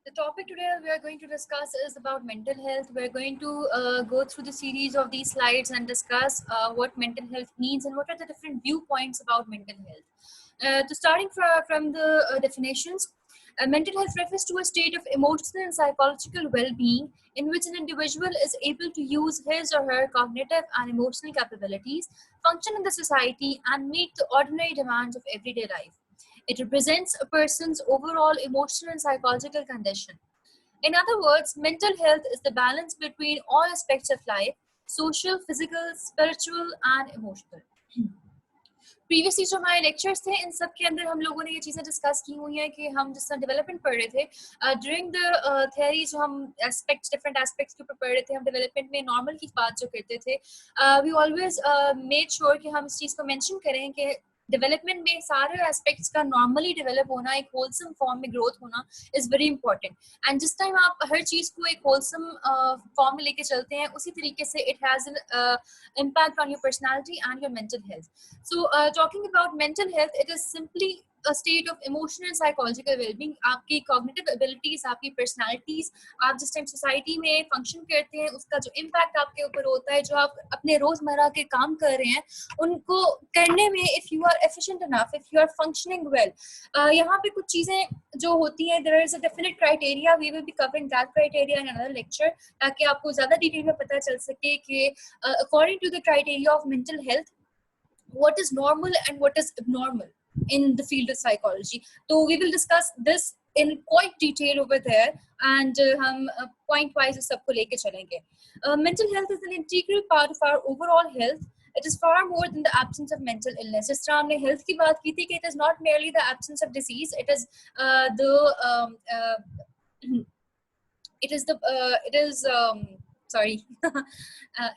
The topic today we are going to discuss is about mental health. We're going to go through the series of these slides and discuss what mental health means and what are the different viewpoints about mental health. Starting from the definitions, mental health refers to a state of emotional and psychological well-being in which an individual is able to use his or her cognitive and emotional capabilities, function in the society, and meet the ordinary demands of everyday life. It represents a person's overall emotional and psychological condition. In other words, mental health is the balance between all aspects of life: social, physical, spiritual, and emotional. Previously जो हमारे lectures थे इन सब के अंदर हम लोगों ने ये चीज़ें डिस्कस की हुई हैं कि हम जिस तरह डेवलपमेंट पढ़ रहे थे ड्यूरिंग द थियरी जो हम एस्पेक्ट्स डिफरेंट एस्पेक्ट्स के ऊपर पढ़ रहे थे, हम डेवलपमेंट में नॉर्मल की बात जो करते थे, वी ऑलवेज मेड श्योर कि हम इस चीज़ को मेंशन करें कि डेवलपमेंट में सारे एस्पेक्ट्स का नॉर्मली डेवलप होना, एक होलसम फॉर्म में ग्रोथ होना इज़ वेरी इंपॉर्टेंट. एंड जिस टाइम आप हर चीज़ को एक होलसम फॉर्म में लेके चलते हैं, उसी तरीके से it has an impact on your personality and your mental health. So talking about mental health, it is simply a state of emotional and psychological well-being. आपकी cognitive abilities, आपकी personalities, आप जिस टाइम society में function करते हैं, उसका जो impact आपके ऊपर होता है, जो आप अपने रोजमर्रा के काम कर रहे हैं, उनको करने में if you are efficient enough, if you are functioning well, यहाँ पे कुछ चीजें जो होती हैं, there is a definite criteria. We will be covering that criteria in another lecture, ताकि आपको ज़्यादा डिटेल में पता चल सके कि according to the criteria of mental health, what is normal and what is abnormal in the field of psychology. So we will discuss this in quite detail over there, and हम point wise सबको लेके चलेंगे. Mental health is an integral part of our overall health. It is far more than the absence of mental illness. जिस तरह हमने health की बात की थी कि it is not merely the absence of disease, it is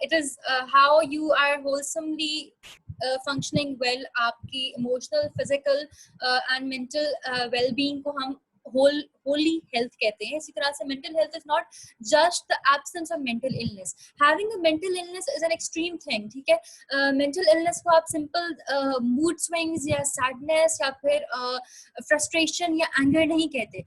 it is how you are wholesomely functioning well. आपकी emotional, physical and mental well-being को हम wholly health कहते हैं. इसी तरह से mental health is not just the absence of mental illness. Having a mental illness is an extreme thing, ठीक है. mental illness को आप simple mood swings या sadness या फिर frustration या anger नहीं कहते,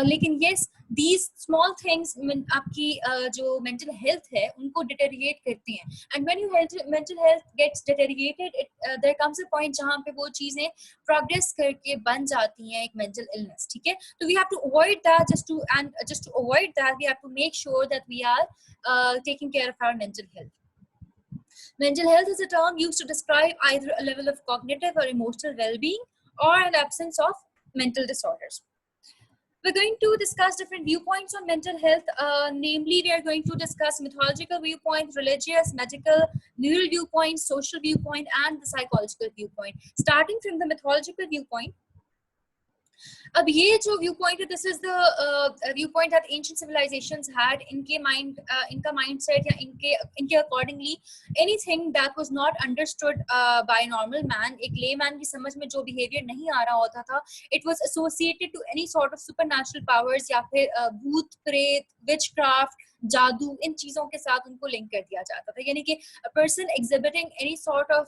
लेकिन yes, these small things आपकी जो mental health है उनको deteriorate करती हैं. And when your mental health gets deteriorated, there comes a point जहाँ पे वो चीजें progress करके बन जाती हैं एक mental illness, ठीक है. So we have to avoid that. Just to avoid that, we have to make sure that we are taking care of our mental health. Mental health is a term used to describe either a level of cognitive or emotional well-being or an absence of mental disorders. We're going to discuss different viewpoints on mental health. Namely, we are going to discuss mythological viewpoint, religious, medical, neural viewpoint, social viewpoint, and the psychological viewpoint. Starting from the mythological viewpoint, अब ये जो view point है, this is the view point that ancient civilizations had. इनके mind इनका mindset या इनके accordingly anything that was not understood by normal man, एक ले मैन की समझ में जो बिहेवियर नहीं आ रहा होता था, it was associated to any sort of supernatural powers या फिर भूत प्रेत, विचक्राफ्ट, जादू, इन चीजों के साथ उनको लिंक कर दिया जाता था. यानी कि a person exhibiting any sort of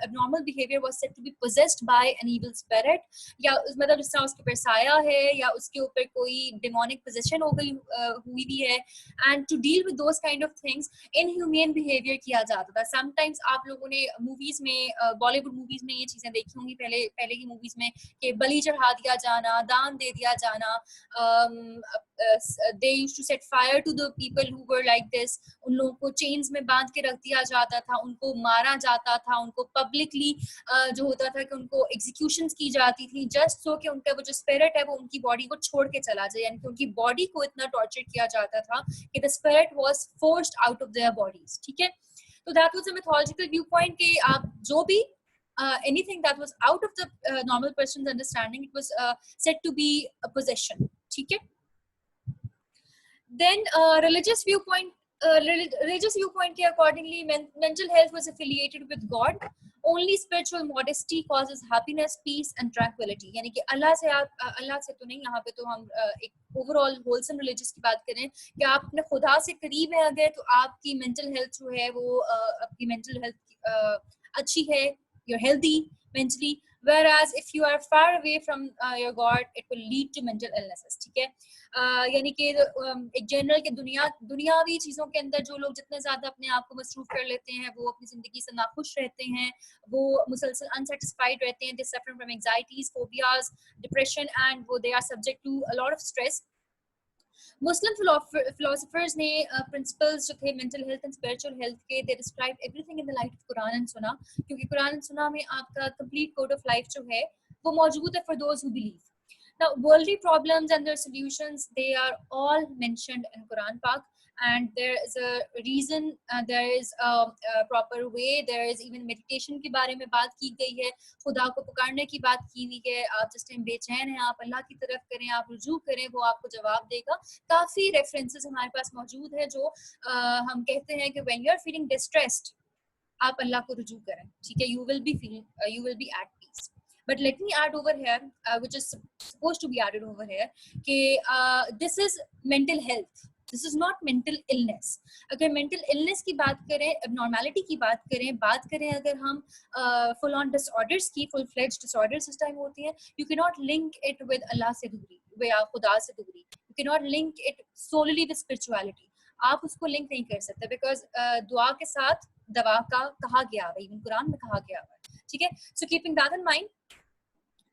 abnormal behavior was said to be possessed by an evil spirit, या मतलब जिस तरह उसके ऊपर साया है या उसके ऊपर कोई demonic possession हो गई हुई भी है. and to deal with those kind of things, inhumane behavior किया जाता था. sometimes आप लोगों ने मूवीज में, बॉलीवुड मूवीज में ये चीजें देखी होंगी पहले की मूवीज में, कि बलि चढ़ा दिया जाना, दान दे दिया जाना. they used to set fire to the people who were like this. उन लोगों को चेन्स में बांध के रख दिया जाता था, उनको मारा जाता था, उनको पब्लिकली जो होता था कि उनको एग्जीक्यूशंस की जाती थी, जस्ट सो कि उनका वो जो स्पिरिट है वो उनकी बॉडी को छोड़ के चला जाए. यानी कि उनकी बॉडी को इतना टॉर्चर किया जाता था कि the spirit was forced out of their bodies, ठीक है. तो that was a mythological view point कि आप जो भी anything that was out of the normal person's understanding, it was said to be a possession, ठीक है. Then religious viewpoint के accordingly, mental health was affiliated with God. Only spiritual modesty causes happiness, peace and tranquility. यानी कि अल्लाह से तो नहीं, यहाँ पे तो हम एक overall wholesome religious की बात करें कि आप अपने खुदा से करीब हैं अगर, तो आपकी mental health जो है वो आपकी mental health अच्छी है, you're healthy mentally. whereas if you are far away from your God, it will lead to mental illnesses. ठीक है, यानी कि एक जनरल के दुनियावी चीज़ों के अंदर जो लोग जितने ज़्यादा अपने आप को मसरूफ कर लेते हैं, वो अपनी ज़िंदगी से नाखुश रहते हैं, वो मुसलसल अनसेटिस्फाइड रहते हैं, they suffer from anxieties, phobias, depression, and वो they are subject to a lot of stress. Muslim philosophers ने principles जो थे mental health and spiritual health के, they described everything in the light of Quran and Sunnah, क्योंकि Quran and Sunnah में आपका complete code of life जो है वो मौजूद है for those who believe. Now, worldly problems and their solutions, they are all mentioned in Quran Pak, and there is a reason, there is a proper way, there is even meditation के बारे में बात की गई है, खुदा को पुकारने की बात की हुई है, आप जिस टाइम बेचैन हैं आप अल्लाह की तरफ करें, आप रुजू करें, वो आपको जवाब देगा. काफ़ी रेफरेंसेस हमारे पास मौजूद है जो हम कहते हैं कि when you are feeling distressed, आप अल्लाह को रुजू करें, ठीक है, you will be at peace. But let me add over here, which is supposed to be added over here, कि this is mental health. This is not mental illness. अगर mental illness की बात करें, abnormality की बात करें अगर हम full on disorders की, full fledged disorders इस time होती हैं, you cannot link it with Allah से दूरी, या खुदा से दूरी. You cannot link it solely with spirituality. आप उसको लिंक नहीं कर सकते, because दुआ के साथ दवा का कहा गया है, इवन कुरान में कहा गया है, ठीक है. So keeping that in mind,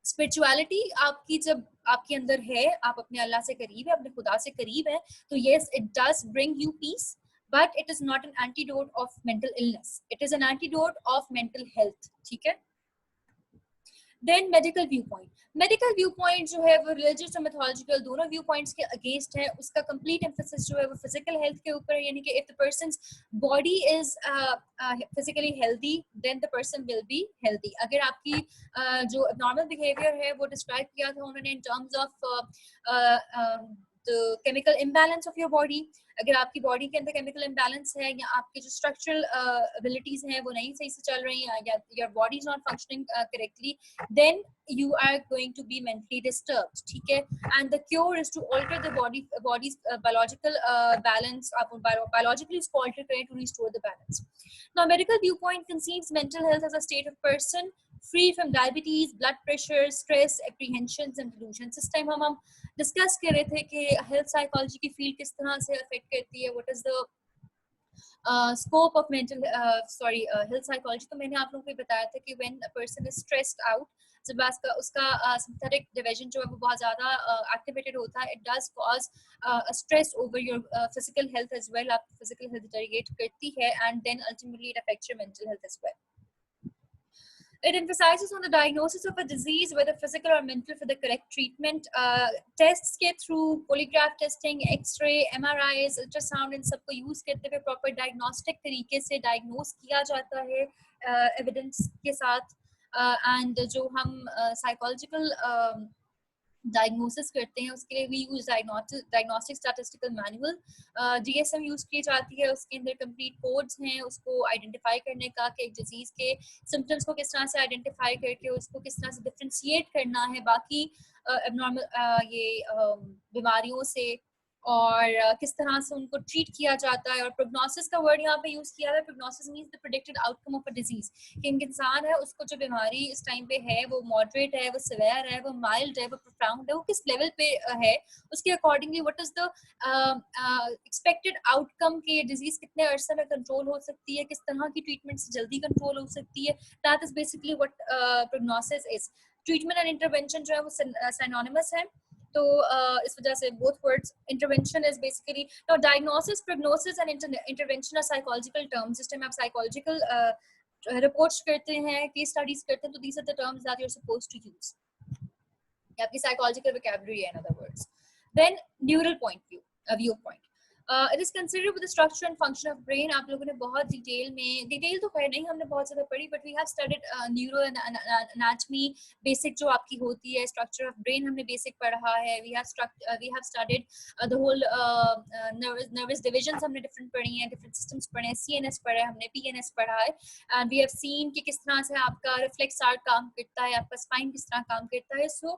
spirituality आपकी जब आपके अंदर है, आप अपने अल्लाह से करीब है, अपने खुदा से करीब है, तो yes, it does bring you peace, but it is not an antidote of mental illness. It is an antidote of mental health. ठीक है. Then medical viewpoint जो है वो religious और mythological दोनों viewpoints के against है. उसका complete emphasis जो है वो physical health के ऊपर है, यानी कि if the person's body is physically healthy, then the person will be healthy. अगर आपकी जो abnormal behavior है वो describe किया था उन्होंने in terms of the chemical imbalance of your body. अगर आपकी बॉडी के अंदर केमिकल इम्बैलेंस है, या आपके जो स्ट्रक्चरल एबिलिटीज हैं वो नहीं सही से चल रही हैं, या your body is not functioning correctly, then you are going to be mentally disturbed. ठीक है. And the cure is to alter the body's biological balance. आप biologically उसको alter करें to restore the balance. Now, medical viewpoint conceives mental health as a state of person free from diabetes, blood pressure, stress, apprehensions and delusions. इस time हम discuss कर रहे थे कि health psychology की फील्ड किस तरह से अफेक्ट करती है, what is the scope of mental health psychology. तो मैंने आप लोगों को बताया था कि when a person is stressed out, जब उसका सिंथेटिक डिवीजन जो है वो बहुत ज़्यादा एक्टिवेटेड होता है, it does cause stress over your physical health as well. आप फिजिकल हेल्थ डिटेरिएट करती है, and then ultimately it affects your mental health as well. It emphasizes on the diagnosis of a disease, whether physical or mental, for the correct treatment. Tests के through polygraph testing, X-ray, MRIs, ultrasound, इन सबको use करते हुए proper diagnostic तरीके से diagnose किया जाता है evidence के साथ. And जो हम psychological डायग्नोसिस करते हैं उसके लिए we use diagnostic statistical manual, DSM use की जाती है. उसके अंदर कंप्लीट कोड्स हैं उसको आइडेंटिफाई करने का, कि एक डिजीज के सिम्टम्स को किस तरह से आइडेंटिफाई करके उसको किस तरह से डिफरेंशिएट करना है बाकी एबनॉर्मल ये बीमारियों से, और किस तरह से उनको ट्रीट किया जाता है. और प्रोग्नोसिस का वर्ड यहाँ पे यूज किया है. Prognosis means the predicted outcome of a disease, कि एक इंसान है उसको जो बीमारी इस टाइम पे है वो मॉडरेट है, वो सिवियर है, वो माइल्ड है, वो प्रोफाउंड है, वो किस लेवल पे है, उसके accordingly what is the expected outcome, कि ये डिजीज कितने अरसे में कंट्रोल हो सकती है, किस तरह की ट्रीटमेंट से जल्दी कंट्रोल हो सकती है. That is basically what prognosis is. Treatment and intervention जो है वो सिनोनिमस है, तो इस वजह से both words. Intervention is basically, now diagnosis, prognosis and intervention are psychological terms. जिस टाइम आप psychological reports करते हैं, case studies करते हैं, तो these are the terms that you're supposed to use. ये आपकी psychological vocabulary है, in other words. Then neural viewpoint. It is considered with the structure and function of brain. आप लोगों ने बहुत डिटेल तो खैर नहीं हमने बहुत ज़्यादा पढ़ी, but we have studied neuro anatomy, basic जो आपकी होती है structure of brain हमने basic पढ़ा है. We have studied the whole nervous divisions हमने different पढ़ी हैं, different systems पढ़े हैं, CNS पढ़ा है हमने, PNS पढ़ा है, and we have seen कि किस तरह से आपका reflex arc काम करता है, आपका spine किस तरह काम करता है. So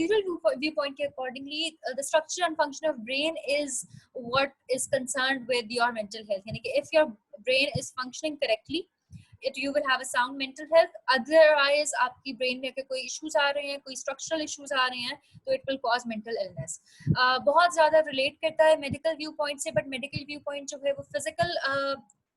neural viewpoint के accordingly the structure and function of brain is what is concerned with your mental health. यानी कि if your brain is functioning correctly, you will have a sound mental health. Otherwise आपकी brain में अगर कोई issues आ रहे हैं, कोई structural issues आ रहे हैं, तो it will cause mental illness. बहुत ज़्यादा relate करता है medical viewpoint से, but medical viewpoint जो है वो physical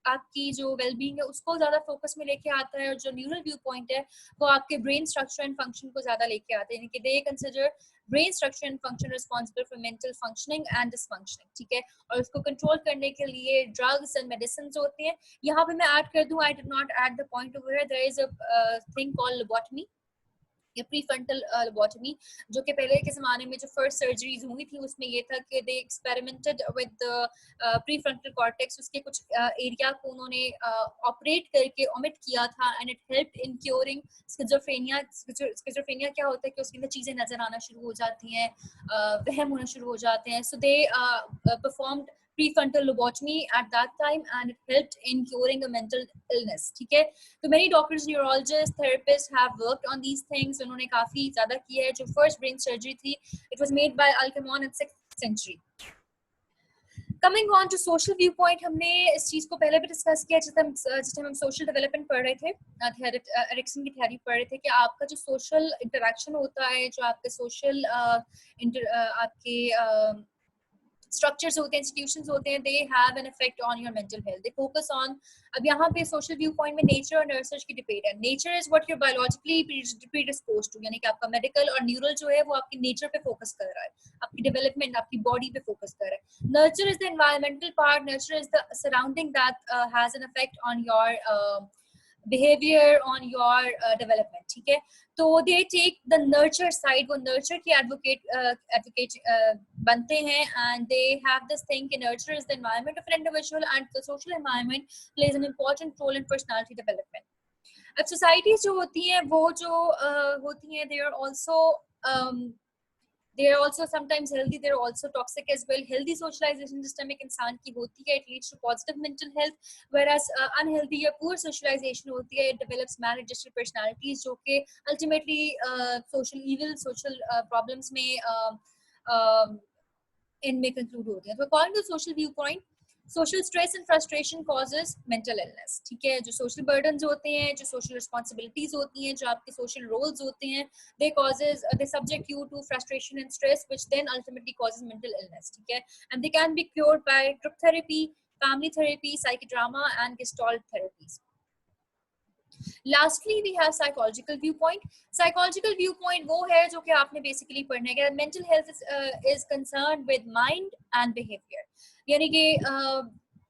आपकी जो वेलबींग है उसको ज्यादा फोकस में लेके आता है, और जो न्यूरल व्यू पॉइंट है वो आपके ब्रेन स्ट्रक्चर एंड फंक्शन को ज्यादा लेके आते हैं, कि they consider brain structure and function responsible for mental functioning and dysfunctioning, ठीक है। और उसको कंट्रोल करने के लिए ड्रग्स एंड मेडिसिन होते हैं। यहाँ पे मैं ऐड कर दूं, I did not add the point over here, there is a thing called lobotomy या प्रीफ्रंटल लोबोटमी, जो कि पहले के ज़माने में जो फर्स्ट सर्जरीज हुई थी उसमें ये था कि दे एक्सपेरिमेंटेड विद प्रीफ्रंटल कॉर्टेक्स, उसके कुछ एरिया को उन्होंने ऑपरेट करके ओमिट किया था, and it helped in curing schizophrenia. Schizophrenia क्या होता है कि उसके अंदर चीज़ें नज़र आना शुरू हो जाती हैं, वहम होना शुरू हो जाते हैं। So they performed prefrontal lobotomy at that time, and it helped in curing a mental illness, ठीक है। तो many doctors, neurologists, therapists have worked on these things, उन्होंने काफी ज्यादा किया है। जो first brain surgery थी, it was made by Alcemon in 6th century. Coming on to social viewpoint, हमने इस चीज को पहले भी डिस्कस किया जिस टाइम हम सोशल डेवलपमेंट पढ़ रहे थे, एरिक्सन की थ्योरी पढ़ रहे थे, कि आपका जो सोशल इंटरेक्शन होता है, जो आपके सोशल आपके structures होते हैं, institutions होते हैं, they have an effect on your mental health. They focus on, अब यहाँ पे social viewpoint में nature और nurture की debate है। Nature is what you're biologically predisposed to, यानी कि आपका medical और neural जो है वो आपकी nature पे focus कर रहा है, आपकी development, आपकी body पे focus कर रहा है। Nurture is the environmental part, nurture is the surrounding that has an effect on your behavior, on your development, ठीक है। तो they take the nurture side, वो nurture की advocate बनते हैं, and they have this thing कि nurture is the environment of an individual, and the social environment plays an important role in personality development. अब societies जो होती हैं वो जो होती हैं, they are also sometimes healthy, they are also toxic as well. Healthy socialization जिस time एक इंसान की होती है, it leads to positive mental health, whereas unhealthy या poor socialization होती है, it develops maladjusted personalities, जो कि ultimately social evil, social problems में इनमें conclude होती हैं। तो according to social viewpoint, social stress and frustration causes mental illness, ठीक है। जो social burdens होते हैं, जो social responsibilities होती हैं, जो आपके social roles होते हैं, they subject you to frustration and stress, which then ultimately causes mental illness, ठीक है। And they can be cured by group therapy, family therapy, psychodrama and gestalt therapies. Lastly, we have psychological viewpoint. Psychological viewpoint वो है जो कि आपने basically पढ़ना है। Mental health is concerned with mind and behavior. यानी कि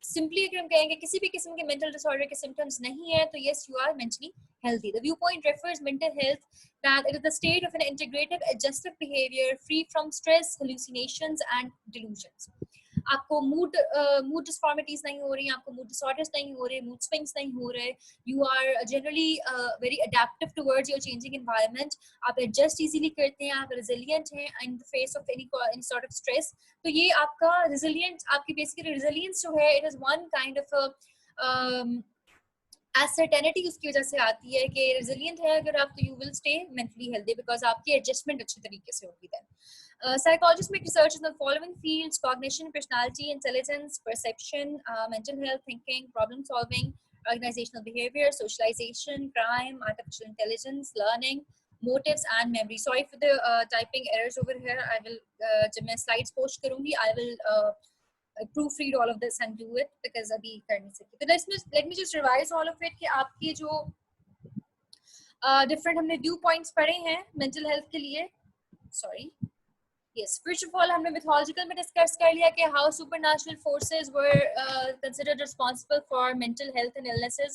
simply अगर हम कहेंगे किसी भी किस्म के mental disorder के symptoms नहीं है, तो yes, you are mentally healthy. The viewpoint refers mental health that it is the state of an integrative adjustive behavior free from stress, hallucinations and delusions. आपको मूड डिसफॉर्मिटीज नहीं हो रही, आपको मूड डिसऑर्डर्स नहीं हो रहे, मूड स्विंग्स नहीं हो रहे, you are generally very adaptive towards your changing environment, आप एडजस्ट इजीली करते हैं, आप रेजिलिएंट हैं in the face of any sort of stress. तो ये आपका रेजिलिएंट, आपकी बेसिकली रेजिलियंस जो है, it is one kind of certainty उसकी वजह से आती है कि रेजिलिएंट है अगर आप, तो you will stay mentally healthy because आपकी एडजस्टमेंट अच्छे तरीके से होगी। Then psychologists make research in the following fields: cognition, personality, intelligence, perception, mental health, thinking, problem solving, organizational behavior, socialization, crime, artificial intelligence, learning, motives and memory. Sorry for the typing errors over here. I will जब मैं slides post करूँगी, I will proofread all of this and do it because अभी कर नहीं सकती। तो let me just revise all of it कि आपकी जो different हमने व्यू पॉइंट्स पढ़े हैं mental health के लिए। Sorry. Yes, first of all, हमने mythological में discuss कर लिया कि how supernatural forces were considered responsible for mental health and illnesses.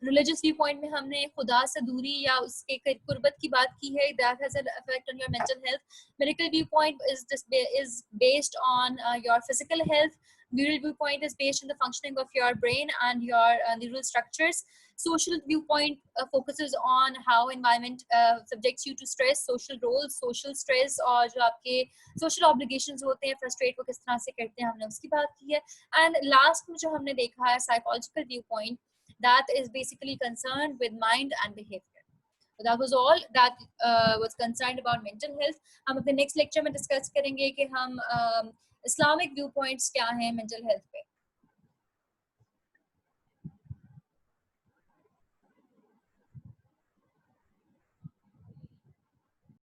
Religious viewpoint में हमने खुदा से दूरी या उसके कुर्बत की बात की है, that has an effect on your mental health. Medical viewpoint is based on your physical health. Neural viewpoint is based on the functioning of your brain and your neural structures. Social viewpoint focuses on how environment subjects you to stress, social roles, social stress, और जो आपके social obligations होते हैं, frustrate को किस तरह से करते हैं, हमने उसकी बात की है। And last में जो हमने देखा है psychological viewpoint, that is basically concerned with mind and behavior. So that was all that was concerned about mental health. हम अपने next lecture में discuss करेंगे कि हम Islamic viewpoints क्या हैं mental health पे।